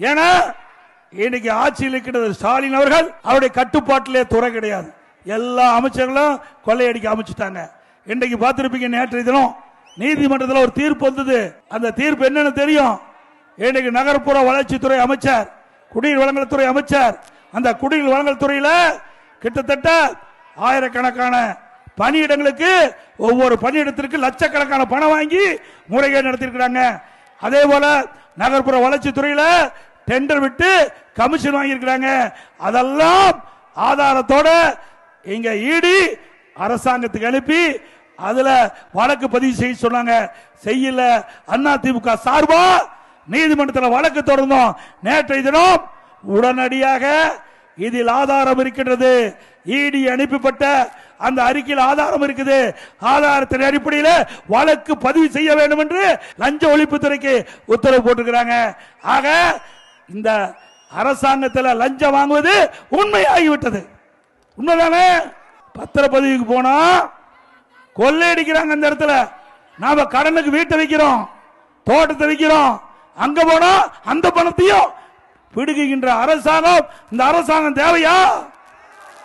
ஏன்னா இன்னைக்கு ஆட்சியில் இருக்கிறது ஸ்டாலின் அவர்கள், அவருடைய கட்டுப்பாட்டிலே துறை கிடையாது. எல்லா அமைச்சர்களும் கொள்ளையடிக்க அமைச்சிட்டாங்க. இன்றைக்கு பார்த்திருப்பீங்க, நேற்றைய தினம் நீதிமன்றத்தில் ஒரு தீர்ப்பு வந்தது. அந்த தீர்ப்பு என்னன்னு தெரியும்? இன்னைக்கு நகர்ப்புற வளர்ச்சித்துறை அமைச்சர், குடிநீர் வழங்கல் துறை அமைச்சர், அந்த குடிநீர் வழங்கல் துறையில கிட்டத்தட்ட ஆயிரக்கணக்கான பணியிடங்களுக்கு ஒவ்வொரு பணியிடத்திற்கு லட்சக்கணக்கான பணம் வாங்கி முறைகேடு நடத்திருக்கிறாங்க. அதே போல நகர்ப்புற வளர்ச்சி துறையில டெண்டர் விட்டு கமிஷன் வாங்கியிருக்கிறாங்க. அதெல்லாம் ஆதாரத்தோட இங்க இடி அரசாங்கத்துக்கு அனுப்பி அதுல வழக்கு பதிவு செய்ய சொன்னாங்க. செய்யல. அதிமுக சார்பா நீதிமன்றத்தில் வழக்கு தொடர்ந்தோம். நேற்றைய தினம் உடனடியாக இதில் ஆதாரம் இருக்கின்றது. இடி அனுப்பப்பட்ட அந்த அறிக்கையில் ஆதாரம் இருக்குது. ஆதாரத்தின் அடிப்படையில் வழக்கு பதிவு செய்ய வேண்டும் என்று லஞ்ச ஒழிப்புத்துறைக்கு உத்தரவு போட்டிருக்கிறாங்க. ஆக இந்த அரசாங்கத்தில் லஞ்சம் வாங்குவது உண்மையாகிவிட்டது. உண்மைதானே? பத்திரப்பதிவுக்கு போனா கொள்ளையடிக்கிறாங்க. அந்த இடத்துல நாம கடனுக்கு வீட்டை வைக்கிறோம், தோட்டத்தை வைக்கிறோம், அங்க போனா அந்த பணத்தையும் பிடுங்குகின்ற அரசாங்கம். இந்த அரசாங்கம் தேவையா?